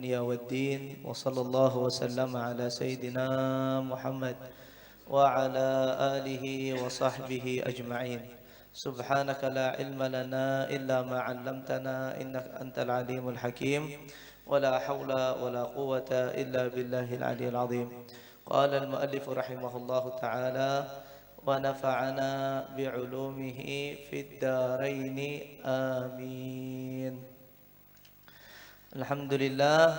الدنيا والدين وصلى الله وسلم على سيدنا محمد وعلى آله وصحبه أجمعين. سبحانك لا علم لنا إلا ما علمتنا إنك أنت العليم الحكيم ولا حول ولا قوة إلا بالله العلي العظيم. قال المؤلف رحمه الله تعالى ونفعنا بعلومه في الدارين آمين. Alhamdulillah,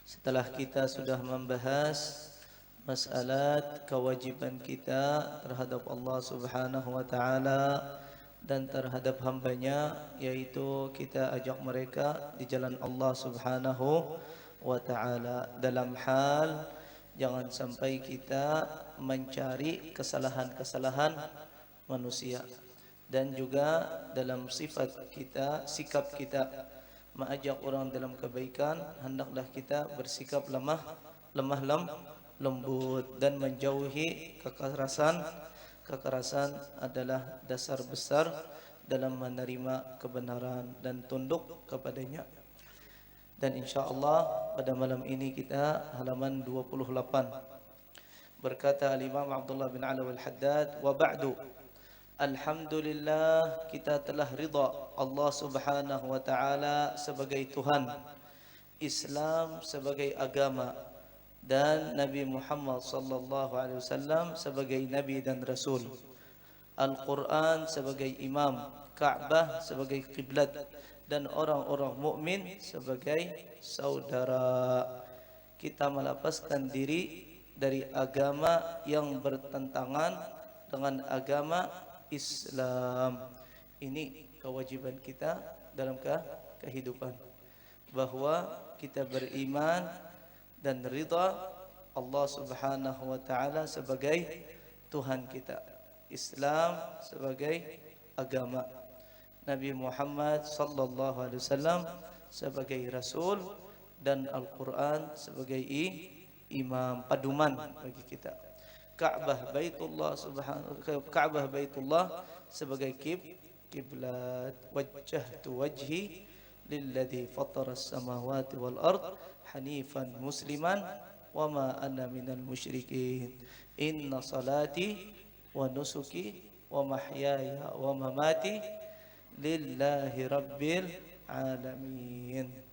setelah kita sudah membahas masalah kewajiban kita terhadap Allah Subhanahu wa taala dan terhadap hambanya, yaitu kita ajak mereka di jalan Allah Subhanahu wa taala dalam hal jangan sampai kita mencari kesalahan-kesalahan manusia, dan juga dalam sifat kita, sikap kita mengajak orang dalam kebaikan, hendaklah kita bersikap lembut dan menjauhi kekerasan. Kekerasan adalah dasar besar dalam menerima kebenaran dan tunduk kepadanya. Dan insya-Allah pada malam ini kita halaman 28. Berkata Al-Imam Abdullah bin Alawi Al-Haddad, wa ba'du, alhamdulillah, kita telah ridha Allah Subhanahu wa taala sebagai Tuhan, Islam sebagai agama, dan Nabi Muhammad sallallahu alaihi wasallam sebagai nabi dan rasul, Al-Quran sebagai imam, Ka'bah sebagai kiblat, dan orang-orang mukmin sebagai saudara. Kita melepaskan diri dari agama yang bertentangan dengan agama Islam. Ini kewajiban kita dalam kehidupan, bahwa kita beriman dan ridha Allah Subhanahu wa taala sebagai Tuhan kita, Islam sebagai agama, Nabi Muhammad sallallahu alaihi wasallam sebagai rasul, dan Al-Quran sebagai imam, paduman bagi kita. Ka'bah Baitullah Ka'bah Baitullah sebagai kiblat. Wajjahtu wajhi lilladzi fatara as-samawati wal ard hanifan musliman wa ma ana minal musyrikin. Inna salati wa nusuki wa mahyaya wa mamati lillahi rabbil alamin.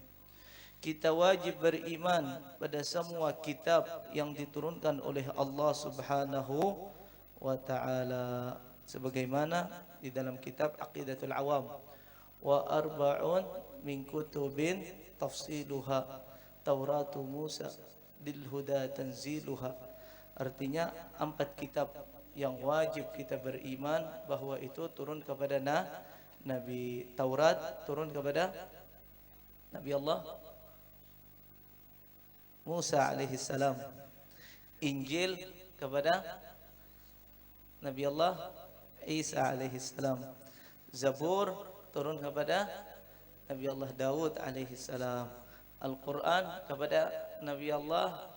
Kita wajib beriman pada semua kitab yang diturunkan oleh Allah Subhanahu wa taala, sebagaimana di dalam kitab Aqidatul Awam, wa arba'un min kutubin tafsiluha Tauratu Musa bil huda tanziluha. Artinya 4 kitab yang wajib kita beriman bahwa itu turun kepada Nabi. Taurat turun kepada Nabi Allah Musa alaihi salam, Injil kepada Nabi Allah Isa alaihi salam, Zabur turun kepada Nabi Allah Daud alaihi salam, Al-Quran kepada Nabi Allah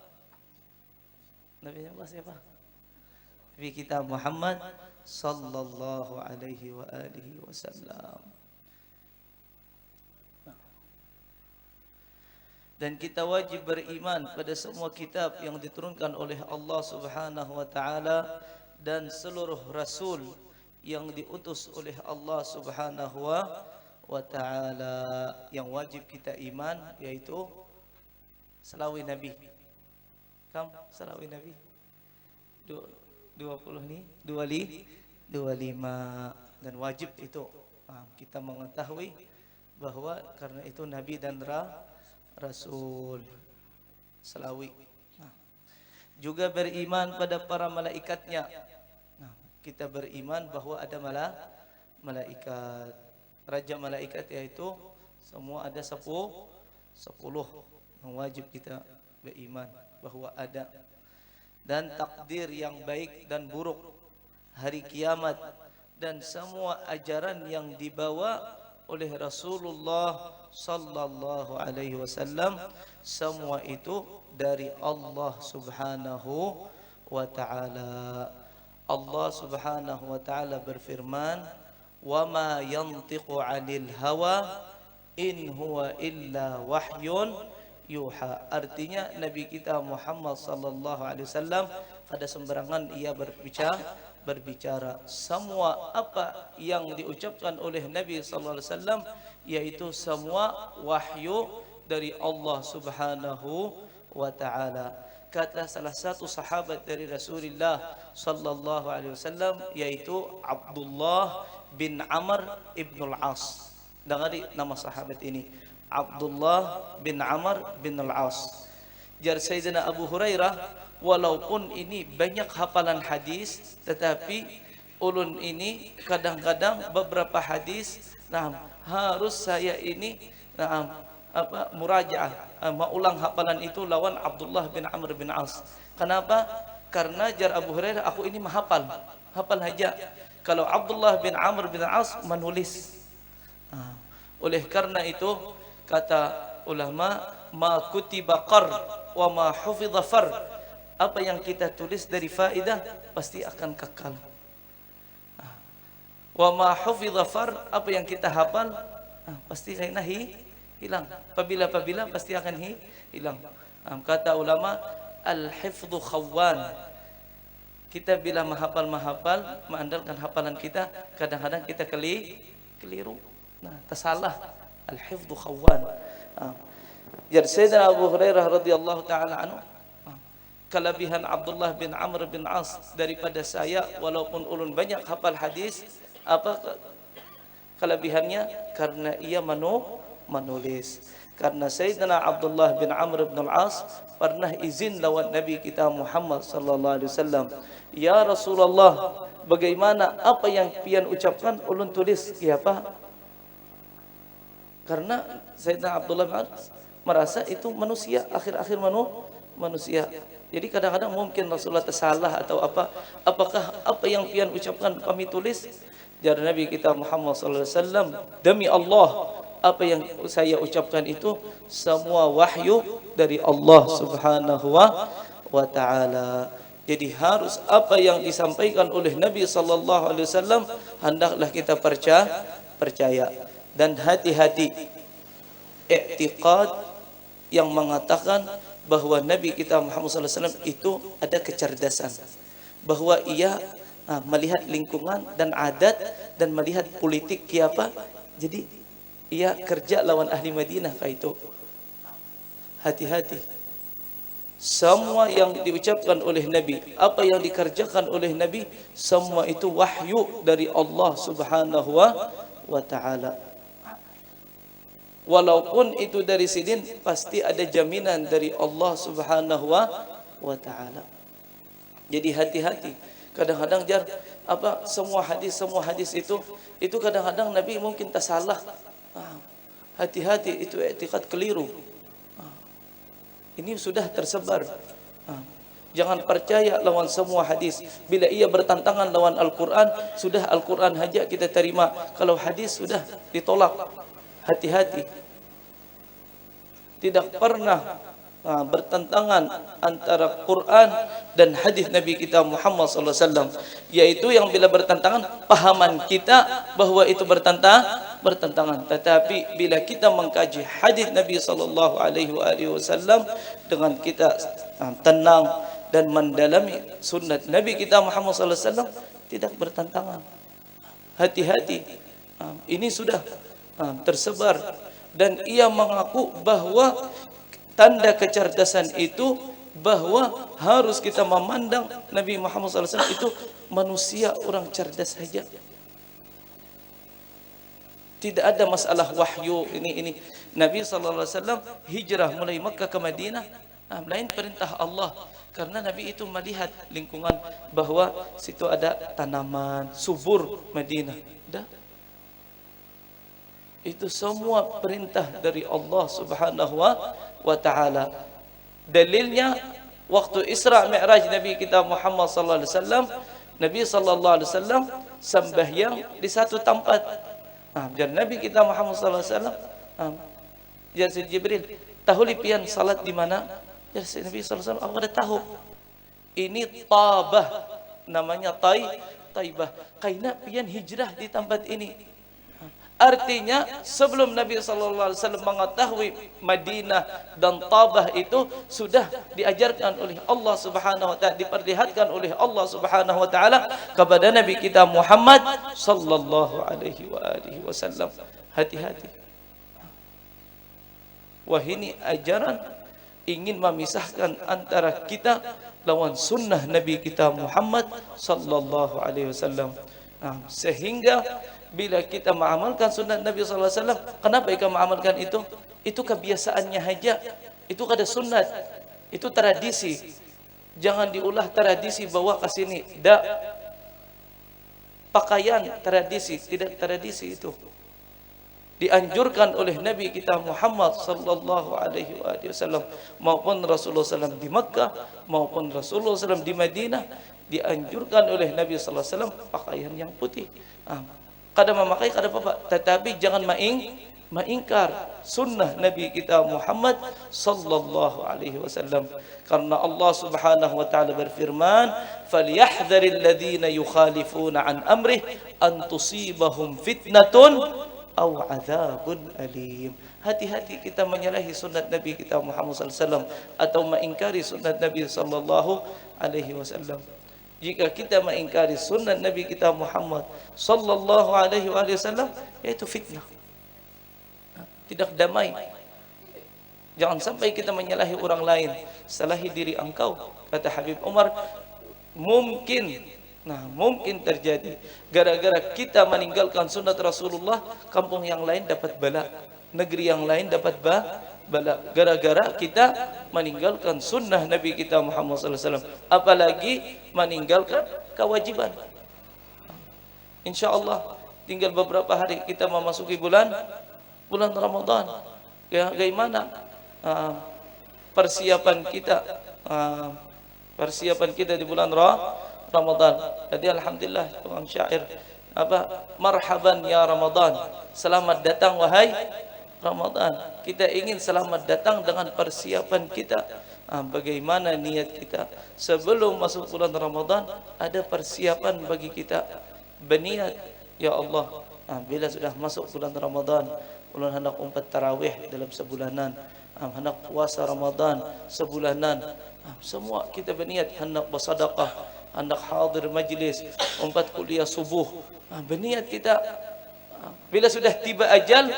siapa? Nabi kita Muhammad sallallahu alaihi wa alihi wasallam. Dan kita wajib beriman pada semua kitab yang diturunkan oleh Allah Subhanahu wa taala dan seluruh rasul yang diutus oleh Allah Subhanahu wa taala. Yang wajib kita iman yaitu salawi Nabi. Kam salawi Nabi 20 ni 25, dan wajib itu kita mengetahui bahwa karena itu Nabi dan Rasul, selawi. Juga beriman pada para malaikatnya. Kita beriman bahwa ada malaikat, raja malaikat, yaitu semua ada 10 yang wajib kita beriman bahwa ada. Dan takdir yang baik dan buruk, hari kiamat, dan semua ajaran yang dibawa oleh Rasulullah sallallahu alaihi wasallam, semua itu dari Allah Subhanahu wa taala. Allah Subhanahu wa taala berfirman, "Wa ma yantiqu 'anil hawa in huwa illa wahyun yuha. Artinya Nabi kita Muhammad sallallahu alaihi wasallam kada sembarangan ia berbicara. Semua apa yang diucapkan oleh Nabi sallallahu alaihi wasallam yaitu semua wahyu dari Allah Subhanahu wa taala. Kata salah satu sahabat dari Rasulullah sallallahu alaihi wasallam yaitu Abdullah bin Amr ibn al-As. Dengari nama sahabat ini, Abdullah bin Amr bin al-As. Jar Sayyidina Abu Hurairah, walaupun ini banyak hafalan hadis, tetapi ulun ini kadang-kadang beberapa hadis, harus saya ini, murajaah, mengulang hafalan itu lawan Abdullah bin Amr bin As. Kenapa? Karena jar Abu Hurairah, aku ini hafal saja. Kalau Abdullah bin Amr bin As menulis. Oleh karena itu kata ulama, ma kutiba qar wa ma hufidha far. Apa yang kita tulis dari faedah pasti akan kekal. Wa ma hufidha far, apa yang kita hafal pasti hilang. Apabila pasti akan hilang. Kata ulama, al-hifdhu khawwan. Kita bila menghafal mengandalkan hafalan kita, kadang-kadang kita keliru. Tersalah. Al-hifdhu khawwan. Jadi Sayyidina Abu Hurairah radhiyallahu taala anhu, kelebihan Abdullah bin Amr bin As daripada saya, walaupun ulun banyak hafal hadis, apa kelebihannya? Karena ia menulis. Karena Sayyidina Abdullah bin Amr bin Al-As pernah izin lawan Nabi kita Muhammad sallallahu alaihi wasallam, ya Rasulullah, bagaimana apa yang pian ucapkan ulun tulis? Ya apa? Karena Sayyidina Abdullah bin Al-As merasa itu manusia, akhir-akhir manusia. Jadi kadang-kadang mungkin Rasulullah tersalah atau apa. Apakah apa yang pian ucapkan kami tulis? Jadi Nabi kita Muhammad sallallahu alaihi wasallam, demi Allah, apa yang saya ucapkan itu semua wahyu dari Allah Subhanahu wa taala. Jadi harus apa yang disampaikan oleh Nabi sallallahu alaihi wasallam hendaklah kita percaya dan hati-hati. I'tiqad yang mengatakan bahwa Nabi kita Muhammad sallallahu alaihi wasallam itu ada kecerdasan, bahwa ia melihat lingkungan dan adat dan melihat politik apa. Jadi ia kerja lawan ahli Madinah kayak itu. Hati-hati. Semua yang diucapkan oleh Nabi, apa yang dikerjakan oleh Nabi, semua itu wahyu dari Allah Subhanahu wa taala. Walaupun itu dari sidin, pasti ada jaminan dari Allah Subhanahu wa taala. Jadi hati-hati. Kadang-kadang jar semua hadis itu kadang-kadang Nabi mungkin tersalah. Hati-hati, itu i'tiqad keliru. Ini sudah tersebar. Jangan percaya lawan semua hadis. Bila ia bertentangan lawan Al-Quran, sudah Al-Quran saja kita terima. Kalau hadis sudah ditolak. Hati-hati. Tidak pernah bertentangan antara Quran dan hadis Nabi kita Muhammad sallallahu alaihi wasallam, yaitu yang bila bertentangan pahaman kita bahwa itu bertentangan, tetapi bila kita mengkaji hadis Nabi sallallahu alaihi wasallam dengan kita tenang dan mendalami sunnat Nabi kita Muhammad sallallahu alaihi wasallam, tidak bertentangan. Hati-hati. Ini sudah tersebar dan ia mengaku bahwa tanda kecerdasan itu bahwa harus kita memandang Nabi Muhammad SAW itu manusia, orang cerdas saja. Tidak ada masalah wahyu ini. Nabi SAW hijrah mulai Makkah ke Madinah, lain perintah Allah. Karena Nabi itu melihat lingkungan bahwa situ ada tanaman subur Madinah. Itu semua perintah dari Allah Subhanahu wa taala. Dalilnya waktu Isra Mi'raj Nabi kita Muhammad sallallahu alaihi wasallam, Nabi sallallahu alaihi wasallam sembahyang di satu tempat. Jadi Nabi kita Muhammad sallallahu alaihi wasallam, jadi Jibril, tahu lipian salat di mana? Jadi Nabi sallallahu alaihi wasallam, aku ada tahu. Ini Tabah, namanya Taibah. Karena pian hijrah di tempat ini. Artinya sebelum Nabi sallallahu alaihi wasallam mengetahui Madinah dan Tabah itu sudah diajarkan oleh Allah Subhanahu wa taala, diperlihatkan oleh Allah Subhanahu wa taala kepada Nabi kita Muhammad sallallahu alaihi wasallam. Hati-hati. Wah, ini ajaran ingin memisahkan antara kita lawan sunnah Nabi kita Muhammad sallallahu alaihi wasallam. Sehingga bila kita mengamalkan sunnah Nabi sallallahu alaihi wasallam, kenapa kita mengamalkan itu? Itu kebiasaannya saja. Itu kada sunnat. Itu tradisi. Jangan diulah tradisi bawa ke sini. Dak. Pakaian tradisi, tidak tradisi itu. Dianjurkan oleh Nabi kita Muhammad sallallahu alaihi wasallam maupun Rasulullah SAW di Makkah maupun Rasulullah SAW di Madinah, dianjurkan oleh Nabi sallallahu alaihi wasallam pakaian yang putih. Kada memakai kada apa-apa, tetapi jangan mengingkar sunnah Nabi kita Muhammad sallallahu alaihi wasallam, karena Allah Subhanahu wa taala berfirman, "Falyahdharil ladzina yukhalifuna an amrih an tusibahum fitnatun aw adzabun alim." Hati-hati kita menyalahi sunnah Nabi kita Muhammad sallallahu alaihi wasallam atau mengingkari sunnah Nabi sallallahu alaihi wasallam. Jika kita mengingkari sunnah Nabi kita Muhammad sallallahu alaihi wasallam, yaitu fitnah. Tidak damai. Jangan sampai kita menyalahi orang lain, salahi diri engkau. Kata Habib Umar, mungkin terjadi gara-gara kita meninggalkan sunnah Rasulullah, kampung yang lain dapat bala, negeri yang lain dapat bala, gara-gara kita meninggalkan sunnah Nabi kita Muhammad sallallahu alaihi wasallam, apalagi meninggalkan kewajiban. Insyaallah tinggal beberapa hari kita memasuki bulan Ramadan. Bagaimana persiapan kita di bulan Ramadan? Jadi alhamdulillah tukang syair marhaban ya Ramadan, selamat datang wahai Ramadan. Kita ingin selamat datang dengan persiapan kita. Bagaimana niat kita sebelum masuk bulan Ramadan? Ada persiapan bagi kita. Berniat, ya Allah, bila sudah masuk bulan Ramadan, bulan hendak umpat tarawih dalam sebulanan, hendak puasa Ramadan sebulanan, semua kita berniat hendak bersedekah, hendak hadir majlis, umpat kuliah subuh. Berniat kita. Bila sudah tiba ajal,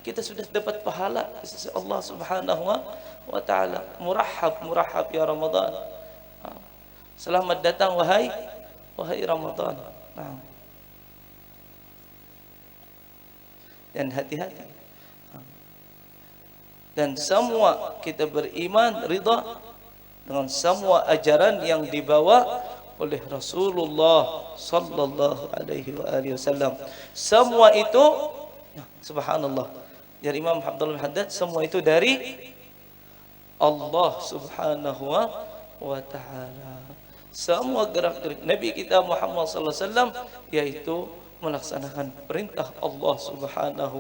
kita sudah dapat pahala sisi Allah Subhanahu wa taala. Murahhab ya Ramadan. Selamat datang wahai Ramadan. Dan hati-hati. Dan semua kita beriman ridha dengan semua ajaran yang dibawa oleh Rasulullah sallallahu alaihi wasallam. Semua itu subhanallah, dari Imam Abdul Haddad, semua itu dari Allah Subhanahu wa taala. Semua gerak-gerik Nabi kita Muhammad sallallahu alaihi wasallam yaitu melaksanakan perintah Allah Subhanahu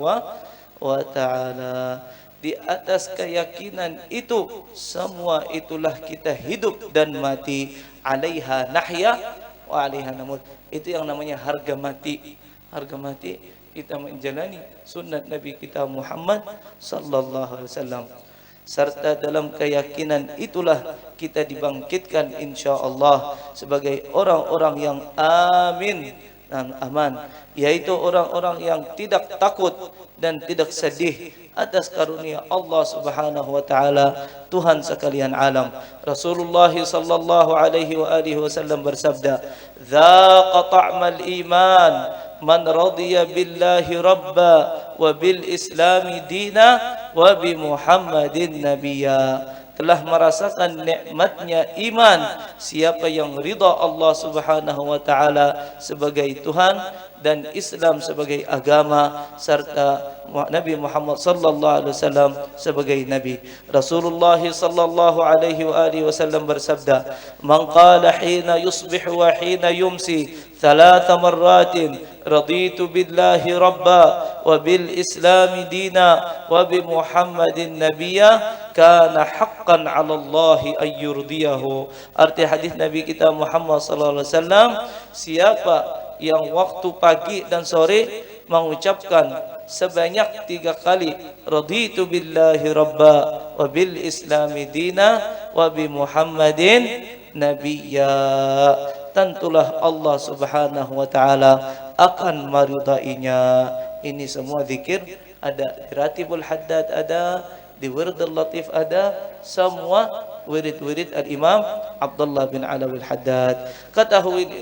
wa taala. Di atas keyakinan itu, semua itulah kita hidup dan mati. Alaiha nahya wa alaiha namut. Itu yang namanya harga mati. Harga mati kita menjalani sunnah Nabi kita Muhammad sallallahu alaihi wasallam. Serta dalam keyakinan itulah kita dibangkitkan insyaallah sebagai orang-orang yang amin dan aman, yaitu orang-orang yang tidak takut dan tidak sedih atas karunia Allah Subhanahu wa taala, Tuhan sekalian alam. Rasulullah sallallahu alaihi wasallam bersabda, "Dzaqa ta'mal iman man radiya billahi rabba wa bil islami dina wa bi Muhammadin nabiyya." Telah merasakan nikmatnya iman siapa yang ridha Allah Subhanahu wa taala sebagai Tuhan dan Islam sebagai agama, serta Nabi Muhammad sallallahu alaihi wasallam sebagai nabi. Rasulullah sallallahu alaihi wasallam bersabda, "Man qala hina yusbihu wa hina yumsi thalatha marratin raditu billahi rabba wa bil islami dina wa bi Muhammadin nabiyya kana haqqan 'ala Allah ay yurdiyahu." Arti hadis Nabi kita Muhammad sallallahu alaihi wasallam, siapa yang waktu pagi dan sore mengucapkan sebanyak 3 kali, raditu billahi rabba wa bil islami dina wa bi Muhammadin nabiyya, tentulah Allah Subhanahu wa taala akan meridainya. Ini semua zikir ada di Ratibul Haddad, ada di Wirdul Latif, ada semua wirid-wirid Al-Imam Abdullah bin Alawi Al-Haddad.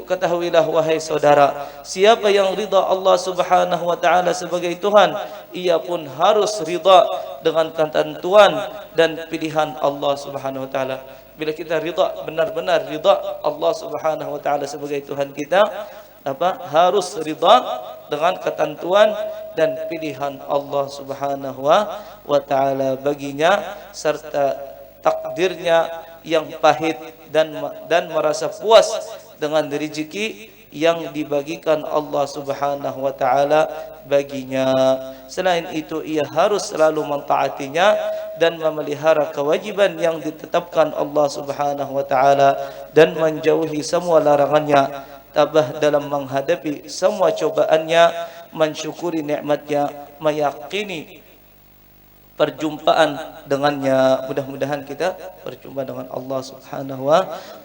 Ketahuilah wahai saudara, siapa yang ridha Allah Subhanahu wa taala sebagai Tuhan, ia pun harus ridha dengan ketentuan dan pilihan Allah Subhanahu wa taala. Bila kita ridha, benar-benar ridha Allah Subhanahu wa taala sebagai Tuhan kita, harus ridha dengan ketentuan dan pilihan Allah Subhanahu wa taala baginya, serta takdirnya yang pahit, dan merasa puas dengan rezeki yang dibagikan Allah Subhanahu wa taala baginya. Selain itu, ia harus selalu mentaatinya dan memelihara kewajiban yang ditetapkan Allah Subhanahu wa taala dan menjauhi semua larangannya. Tabah dalam menghadapi semua cobaannya, mensyukuri nikmatnya, meyakini perjumpaan dengannya. Mudah-mudahan kita berjumpa dengan Allah Subhanahu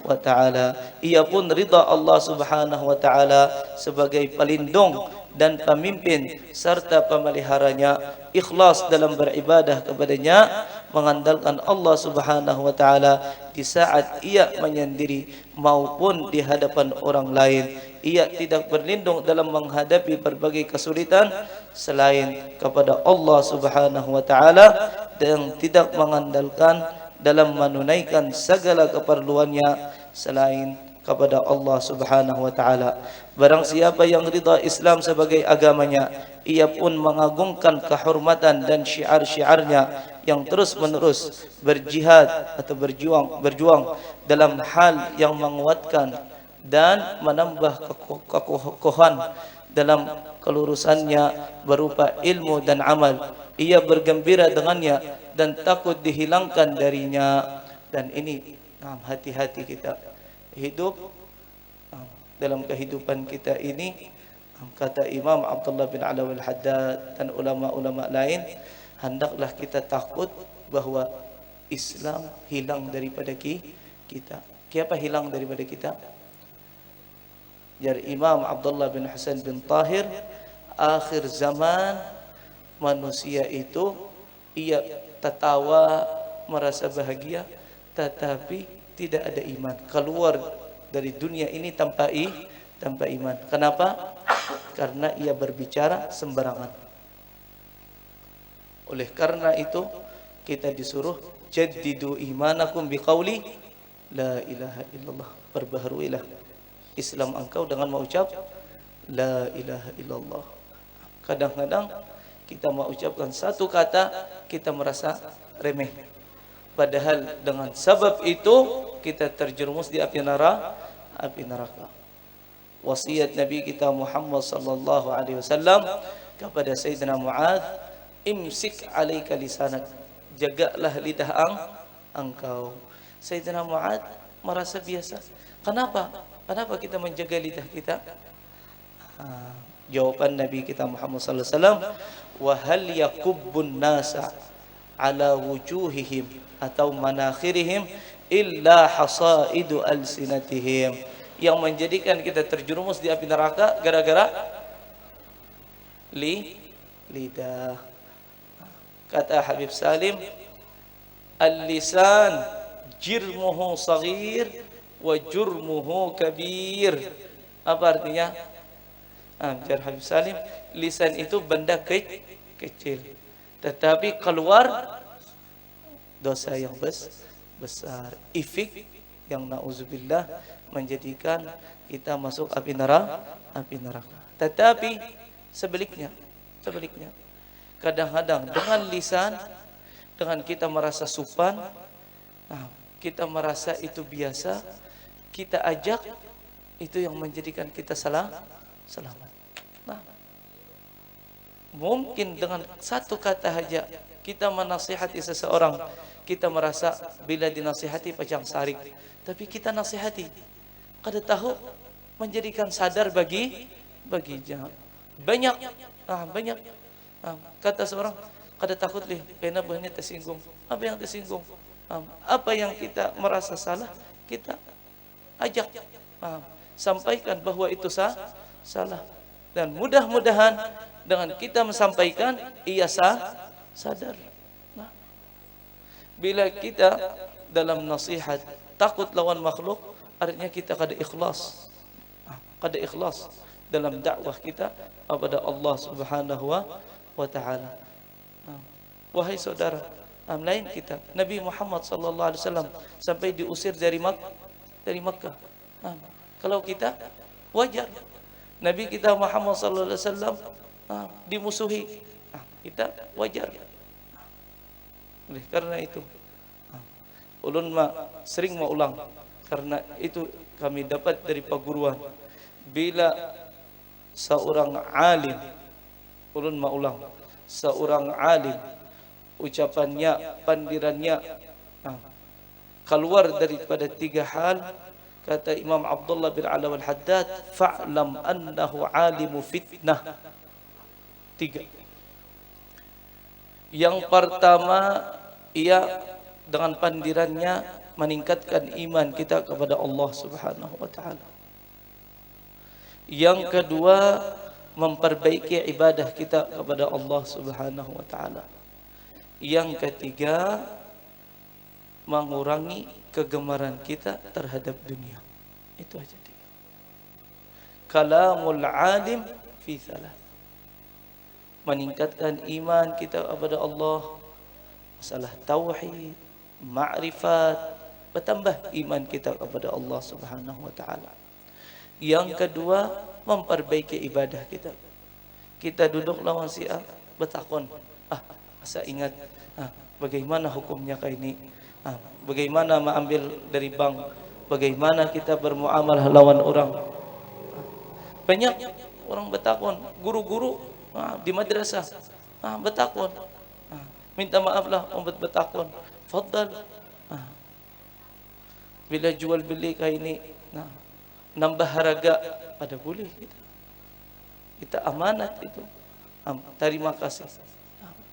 wa taala. Ia pun ridha Allah Subhanahu wa taala sebagai pelindung dan pemimpin serta pemeliharanya, ikhlas dalam beribadah kepadanya, mengandalkan Allah Subhanahu wa taala di saat ia menyendiri maupun di hadapan orang lain. Ia tidak berlindung dalam menghadapi berbagai kesulitan selain kepada Allah Subhanahu wa taala, dan tidak mengandalkan dalam menunaikan segala keperluannya selain kepada Allah Subhanahu wa taala. Barang siapa yang ridha Islam sebagai agamanya, ia pun mengagungkan kehormatan dan syiar-syiarnya, yang terus-menerus berjihad atau berjuang dalam hal yang menguatkan dan menambah kekokohan dalam kelurusannya berupa ilmu dan amal. Ia bergembira dengannya dan takut dihilangkan darinya. Dan ini hati-hati kita hidup dalam kehidupan kita ini. Kata Imam Abdullah bin Alawi Al-Haddad dan ulama-ulama lain, hendaklah kita takut bahwa Islam hilang daripada kita. Siapa hilang daripada kita? Jar Imam Abdullah bin Hasan bin Tahir, akhir zaman manusia itu ia tertawa, merasa bahagia, tetapi tidak ada iman, keluar dari dunia ini tanpa iman. Kenapa? Karena ia berbicara sembarangan. Oleh karena itu kita disuruh jaddidu imanakum biqauli la ilaha illallah. Perbaharuilah Islam engkau dengan mengucap la ilaha illallah. Kadang-kadang kita mengucapkan satu kata, kita merasa remeh, padahal dengan sebab itu kita terjerumus di api neraka. Wasiat Nabi kita Muhammad sallallahu alaihi wasallam kepada Sayyidina Mu'adz, imsik alaika lisanak, jagalah lidah engkau. Sayyidina Mu'adz merasa biasa. Kenapa kita menjaga lidah kita? Jawaban Nabi kita Muhammad sallallahu alaihi wasallam, wa hal yakubbun nasa ala wujuhihim atau manakhirihim illa hasaidu alsinatihim. Yang menjadikan kita terjerumus di api neraka gara-gara lidah. Kata Habib Salim, al-lisan jirmuhu saghir wa jurmuhu kabir. Apa artinya? Jar Habib Salim, lisan itu benda kecil, tetapi keluar dosa yang besar, ifik yang na'udzubillah menjadikan kita masuk api neraka. Tetapi sebaliknya, kadang-kadang dengan lisan, dengan kita merasa supan, kita merasa itu biasa, kita ajak, itu yang menjadikan kita selamat. Mungkin dengan satu kata saja kita menasihati seseorang, kita merasa bila dinasihati pacang sarik, tapi kita nasihati, kada tahu menjadikan sadar baginya. Banyak Banyak. Kata seorang, kada takut lih, kena bahnya tersinggung. Apa yang tersinggung? Apa yang kita merasa salah, kita ajak, sampaikan bahwa itu salah. Dan mudah-mudahan dengan kita menyampaikan, ia sadar. Bila kita dalam nasihat takut lawan makhluk, artinya kita kada ikhlas. Kada ikhlas dalam dakwah kita kepada Allah Subhanahu wa taala. Wahai saudara, lain kita. Nabi Muhammad sallallahu alaihi wasallam sampai diusir dari Makkah. Kalau kita wajar. Nabi kita Muhammad sallallahu alaihi wasallam dimusuhi. Kita wajar. Oleh karena itu, ulun sering ulang, karena itu kami dapat dari paguruan. Bila seorang alim, ulun ulang, seorang alim ucapannya, pandirannya keluar daripada 3 hal, kata Imam Abdullah bin Alaw al-Haddad, fa'lam annahu alimu fitnah. 3. Yang pertama, ia dengan pandirannya meningkatkan iman kita kepada Allah Subhanahu wa taala. Yang kedua, memperbaiki ibadah kita kepada Allah Subhanahu wa taala. Yang ketiga, mengurangi kegemaran kita terhadap dunia. Itu aja 3. Kalamul alim fi 3. Meningkatkan iman kita kepada Allah, masalah tauhid, ma'rifat, bertambah iman kita kepada Allah Subhanahu wa taala. Yang kedua, memperbaiki ibadah kita. Kita duduk lawan si A, bertakon, asa ingat bagaimana hukumnya kayak ini, bagaimana mengambil dari bank, bagaimana kita bermuamalah lawan orang. Banyak orang bertakon, guru-guru di madrasah bertakon, minta maaflah orang bertakon, faddal. Bila jual beli kayak ini, nambah harga, pada boleh kita amanat itu, terima kasih,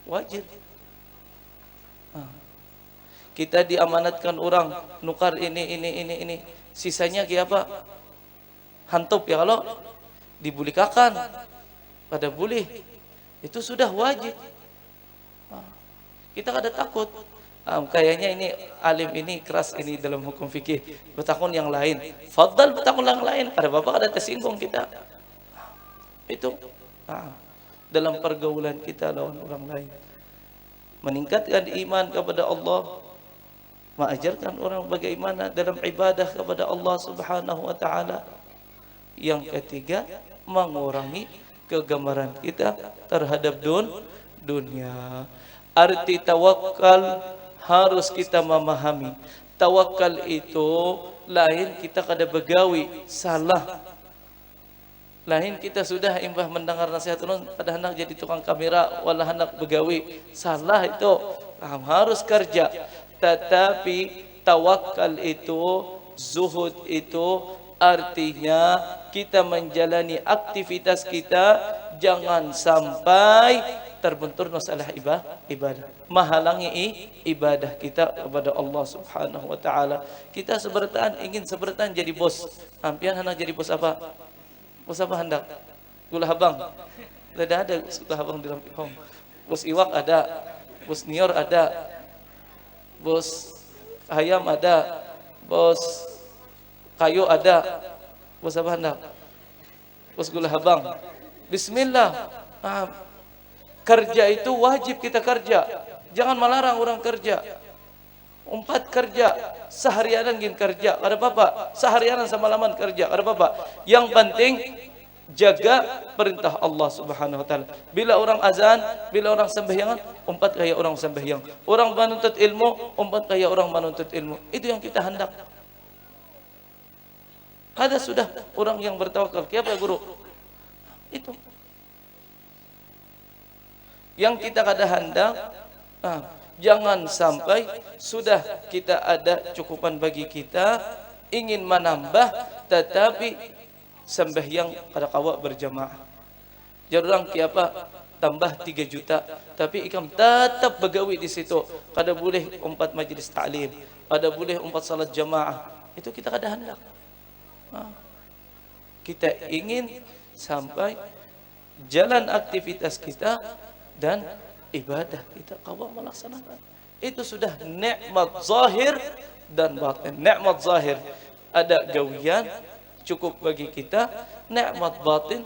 wajib. Kita diamanatkan orang nukar ini, sisanya apa? Hantup ya, kalau dibulikakan pada boleh, itu sudah wajib. Kita kada takut. Kayaknya ini alim ini keras ini dalam hukum fikih, bertakun yang lain, faddal bertakun yang lain, ada bapak ada tersinggung kita. Itu dalam pergaulan kita lawan orang lain, meningkatkan iman kepada Allah, mengajarkan orang bagaimana dalam ibadah kepada Allah Subhanahu wa taala. Yang ketiga, mengurangi kegemaran kita terhadap dunia. Arti tawakal harus kita memahami. Tawakal itu lain kita kada begawi salah. Lain kita sudah imbah mendengar nasihat ulun, pada hendak jadi tukang kamera, wala hendak begawi. Salah itu. Harus kerja. Tetapi tawakal itu, zuhud itu artinya kita menjalani aktivitas kita jangan sampai terbentur masalah ibadah, menghalangi ibadah kita kepada Allah Subhanahu wa taala. Kita ingin sebertaan jadi bos. Ampian hendak jadi bos apa? Bos apa hendak? Gula Habang. Tidak ada gula Habang dalam home. Bos iwak ada, bos nior ada, bos ayam ada, bos kayu ada. Bos apa hendak? Bos gula Habang. Bismillah. Kerja itu wajib kita kerja. Jangan melarang orang kerja. 4 kerja, seharianan gin kerja, ada apa-apa. Seharianan semalaman kerja, ada apa-apa. Yang penting jaga perintah Allah Subhanahu wa taala. Bila orang azan, bila orang sembahyang, 4 kayak orang sembahyang. Orang menuntut ilmu, 4 kayak orang menuntut ilmu. Itu yang kita hendak. Ada sudah orang yang bertawakal. Siapa guru? Itu. Yang kita kada hendak, jangan sampai sudah kita ada cukupan bagi kita, ingin menambah tetapi sembahyang kada kawa berjamaah. Jarang apa tambah 3 juta, tapi ikam tetap begawi di situ. Kada boleh 4 majlis taklim, kada boleh 4 salat jamaah. Itu kita kada hendak. Kita ingin sampai jalan aktivitas kita dan ibadah kita kawal melaksanakan. Itu sudah nikmat zahir dan batin. Nikmat zahir ada gawian cukup bagi kita, nikmat batin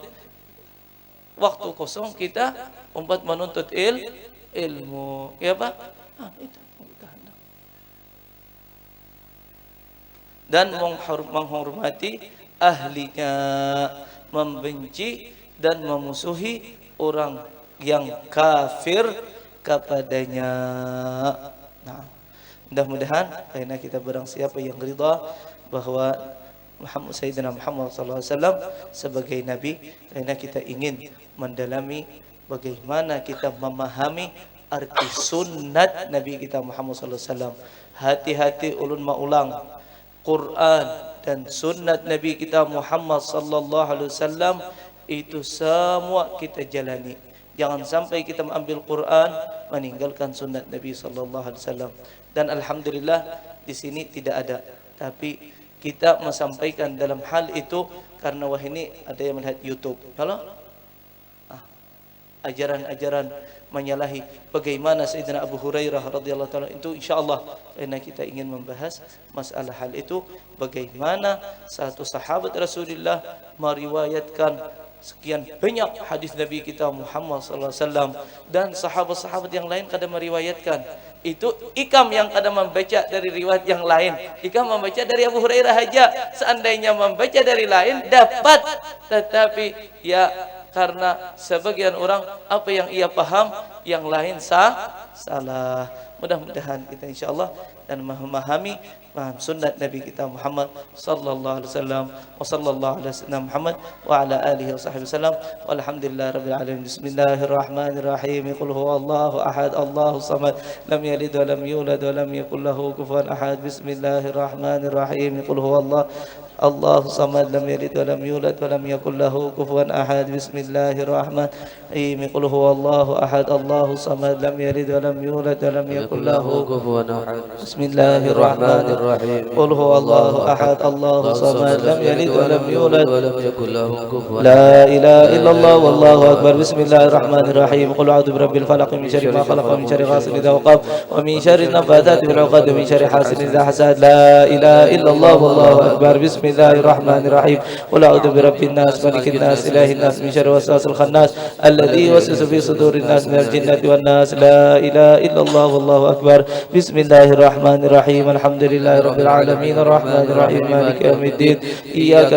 waktu kosong kita menuntut ilmu. Ya Pak? Itu kita hendak. Dan menghormati ahlinya, membenci dan memusuhi orang yang kafir kepadanya. Nah, mudah-mudahan karena kita barang siapa yang ridha bahwa Sayyidina Muhammad SAW sebagai Nabi, karena kita ingin mendalami bagaimana kita memahami arti sunnat Nabi kita Muhammad SAW. Hati-hati ulun maulang Quran dan sunnat Nabi kita Muhammad SAW itu semua kita jalani. Jangan sampai kita mengambil Quran meninggalkan sunnat Nabi SAW. Dan alhamdulillah di sini tidak ada, tapi kita menyampaikan dalam hal itu karena wah ini ada yang melihat YouTube. Kalau ajaran-ajaran menyalahi bagaimana Sayyidina Abu Hurairah radhiyallahu taala itu, insyaallah karena kita ingin membahas masalah hal itu, bagaimana satu sahabat Rasulullah meriwayatkan sekian banyak hadis Nabi kita Muhammad sallallahu alaihi wasallam, dan sahabat-sahabat yang lain kadang meriwayatkan. Itu ikam yang kadang membaca dari riwayat yang lain, ikam membaca dari Abu Hurairah saja. Seandainya membaca dari lain dapat, tetapi ya karena sebagian orang apa yang ia paham yang lain salah. Mudah-mudahan kita insyaallah dan memahami sunnat Nabi kita Muhammad sallallahu alaihi wasallam, wa sallallahu ala sayyidina Muhammad wa ala alihi wa sahbihi wasallam, walhamdulillahi rabbil alamin. Bismillahirrahmanirrahim. Qul huwallahu ahad, Allahus samad, lam yalid wa lam yulad wa lam yakul lahu kufuwan ahad. Bismillahirrahmanirrahim. Qul huwallahu Allahus samad, lam yalid wa lam yulad wa lam yakul lahu kufuwan ahad. Bismillahirrahmanirrahim. Qul huwallahu ahad, Allahus samad, lam yalid wa lam yulad wa lam yakul lahu kufuwan ahad. Bismillahirrahmanirrahim. Qul huwallahu ahad, Allahus samad, lam yalid wa lam yulad wa lam yakul lahu kufuwan ahad. La ilaha illallah wallahu akbar. Bismillahirrahmanirrahim. Qul a'udzu birabbil falaq min syarri ma khalaq, min syarri ghasidin idza waqab, wa min syarri nafathati fil 'uqad, wa min syarri hasidin idza hasad. La ilaha illallah wallahu akbar. Bismillahirrahmanirrahim. Qul a'udzu birabbin nas, malikin nas, ilahin nas, min syarri waswasil khannas alladzi yuwaswisu fi sudurin nas minal jinnati wan nas. La ilaha illallah wallahu akbar. Bismillahirrahmanirrahim. Alhamdulillahirabbil alamin, arrahmanirrahim, maliki yaumiddin. Iyyaka